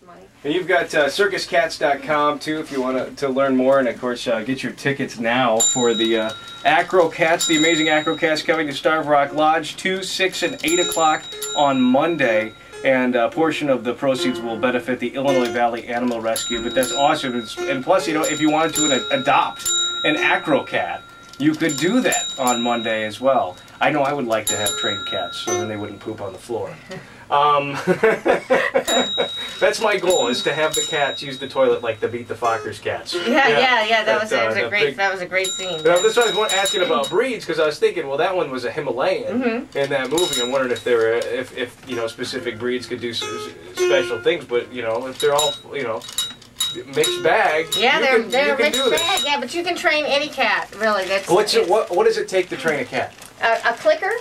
money. And you've got circuscats.com too if you want to learn more, and of course get your tickets now for the Acrocats, the Amazing Acrocats, coming to Starved Rock Lodge 2, 6, and 8 o'clock on Monday. And a portion of the proceeds will benefit the Illinois Valley Animal Rescue. But that's awesome. And plus, you know, if you wanted to adopt an Acrocat, you could do that on Monday as well. I know I would like to have trained cats, so then they wouldn't poop on the floor. That's my goal, is to have the cats use the toilet like the Beat the Fockers cats. Yeah. That was a great scene. That's why I was asking about breeds, because I was thinking, well, that one was a Himalayan in that movie. I'm wondering if there were, if you know, specific breeds could do special things. But you know, if they're all, you know, mixed bag, yeah, they're mixed bag. Yeah, but you can train any cat, really. That's what does it take to train a cat? A clicker.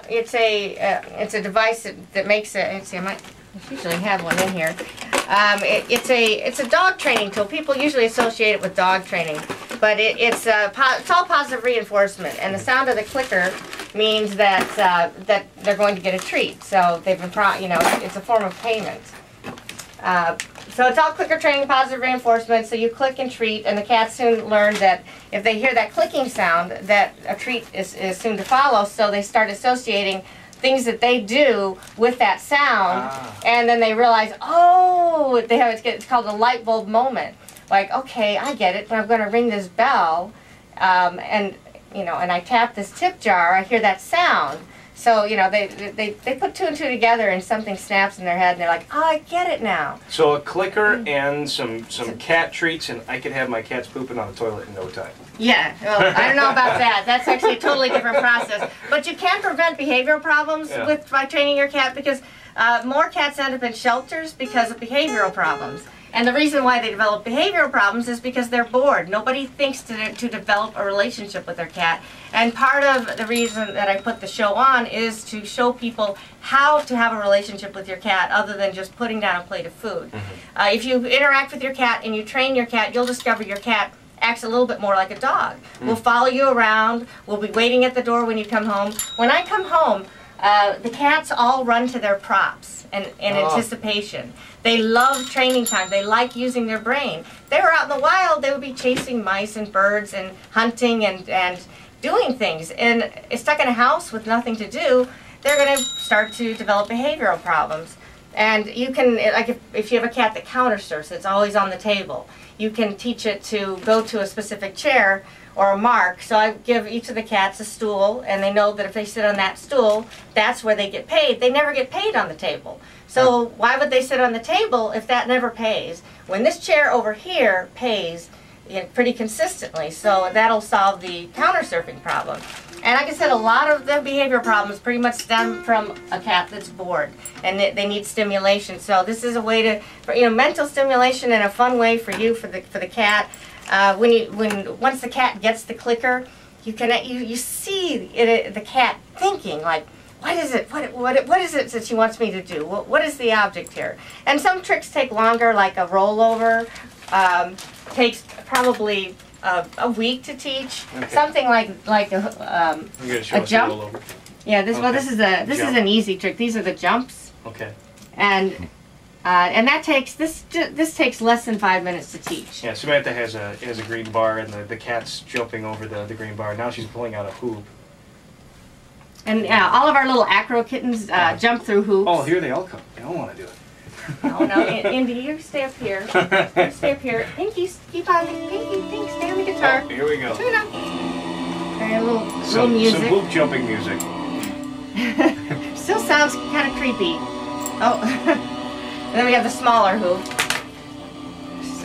It's a device that makes it. Let's see, I usually have one in here. It's a dog training tool. People usually associate it with dog training, but it's all positive reinforcement. And the sound of the clicker means that that they're going to get a treat. So they've been, you know, it's a form of payment. So it's all clicker training, positive reinforcement. So you click and treat, and the cats soon learn that if they hear that clicking sound, that a treat is soon to follow. So they start associating things that they do with that sound, and then they realize, oh, it's called a light bulb moment. Like, okay, I get it. I'm going to ring this bell, and you know, and I tap this tip jar. I hear that sound. So, you know, they put two and two together and something snaps in their head and they're like, oh, I get it now. So a clicker and some cat treats, and I could have my cats pooping on the toilet in no time. Yeah, well, I don't know about that. That's actually a totally different process. But you can prevent behavioral problems by training your cat, because more cats end up in shelters because of behavioral problems. And the reason why they develop behavioral problems is because they're bored. Nobody thinks to develop a relationship with their cat. And part of the reason that I put the show on is to show people how to have a relationship with your cat other than just putting down a plate of food. If you interact with your cat and you train your cat, you'll discover your cat acts a little bit more like a dog. We'll follow you around. We'll be waiting at the door when you come home. When I come home, the cats all run to their props in anticipation. They love training time. They like using their brain. If they were out in the wild, they would be chasing mice and birds and hunting and doing things. And stuck in a house with nothing to do, they're going to start to develop behavioral problems. And you can, like if you have a cat that counter surfs, it's always on the table, you can teach it to go to a specific chair or a mark. So I give each of the cats a stool, and they know that if they sit on that stool, that's where they get paid. They never get paid on the table. So why would they sit on the table if that never pays? When this chair over here pays, you know, pretty consistently, so that'll solve the counter surfing problem. And like I said, a lot of the behavioral problems pretty much stem from a cat that's bored, and they need stimulation. So this is a way to, you know, mental stimulation in a fun way for you, for the cat. Once the cat gets the clicker, you see the cat thinking, like, what is it? What is it that she wants me to do? What is the object here? And some tricks take longer, like a rollover. Takes probably a week to teach. Okay. Something like a jump. Yeah, this is an easy trick. These are the jumps. Okay. And that takes this takes less than 5 minutes to teach. Yeah, Samantha has a green bar, and the cat's jumping over the green bar. Now she's pulling out a hoop. And all of our little acro kittens jump through hoops. Oh, here they all come. They all want to do it. Oh no, Indy, you stay up here. You stay up here. Pinky, keep on. Pinky, stay on the guitar. Oh, here we go. Tune up. Okay, a little music. Some hoop jumping music. Still sounds kind of creepy. Oh, and then we have the smaller hoop.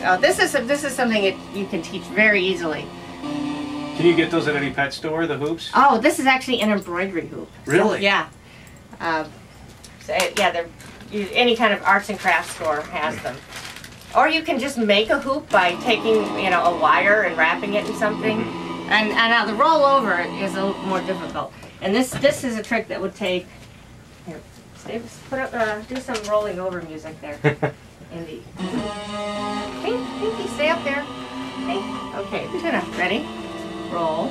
So this is something that you can teach very easily. Can you get those at any pet store, the hoops? Oh, this is actually an embroidery hoop. Really? So, yeah. They're any kind of arts and crafts store has them. Or you can just make a hoop by taking, you know, a wire and wrapping it in something. And now the rollover is a little more difficult. And this is a trick that would take. Here, do some rolling over music there, Indy. Pinky, stay up there. Okay, tune up. Ready? Roll.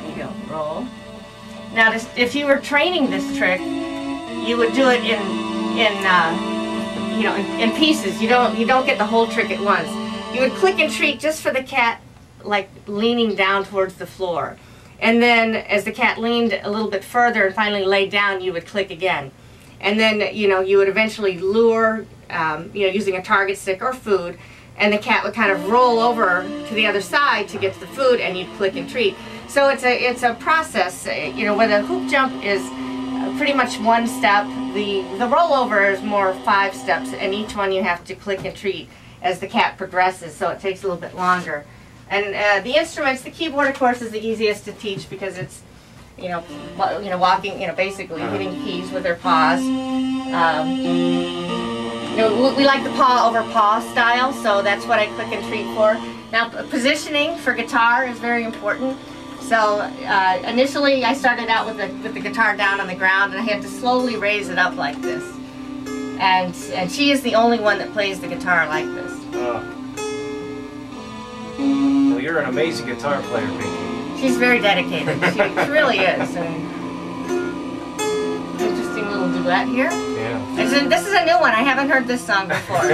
There you go. Roll. Now, if you were training this trick, you would do it in pieces. You don't get the whole trick at once. You would click and treat just for the cat, like leaning down towards the floor. And then as the cat leaned a little bit further and finally laid down, you would click again. And then, you would eventually lure, using a target stick or food, and the cat would kind of roll over to the other side to get to the food, and you'd click and treat. So it's a process, where the hoop jump is pretty much one step. The rollover is more 5 steps, and each one you have to click and treat as the cat progresses, so it takes a little bit longer. And the instruments, the keyboard, of course, is the easiest to teach because it's, walking, basically hitting keys with their paws. We like the paw over paw style, so that's what I click and treat for. Now, positioning for guitar is very important. So initially, I started out with the guitar down on the ground, and I had to slowly raise it up like this. And she is the only one that plays the guitar like this. Well, you're an amazing guitar player, Pinky. She's very dedicated. She really is. And interesting little duet here. Yeah. This is a new one. I haven't heard this song before.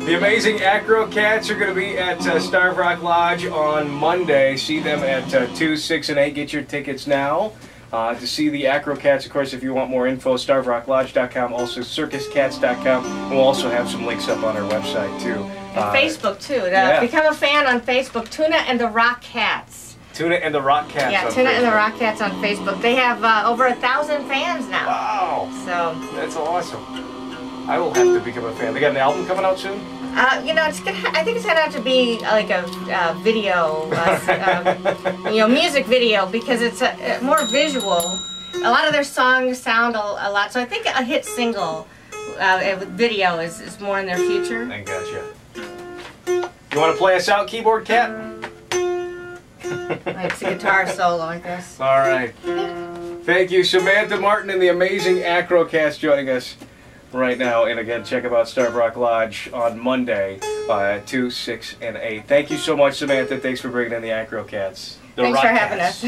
The Amazing Acrocats are going to be at Starved Rock Lodge on Monday. See them at 2, 6, and 8. Get your tickets now. To see the Acrocats, of course, if you want more info, starvedrocklodge.com, also circuscats.com. We'll also have some links up on our website, too. And Facebook, too. Yeah. Become a fan on Facebook, Tuna and the Rock Cats. Tuna and the Rock Cats. Yeah, Tuna and the Rock Cats on Facebook. They have over 1,000 fans now. Wow. So that's awesome. I will have to become a fan. They got an album coming out soon? I think it's going to have to be like a video, music video, because it's more visual. A lot of their songs sound a lot, so I think a hit single with video is more in their future. I gotcha. You want to play us out, keyboard cat? It's a guitar solo, I guess. All right. Thank you, Samantha Martin and the Amazing Acrocats joining us right now. And again, check them out, Starved Rock Lodge on Monday at 2, 6, and 8. Thank you so much, Samantha. Thanks for bringing in the Acrocats. Thanks for having us.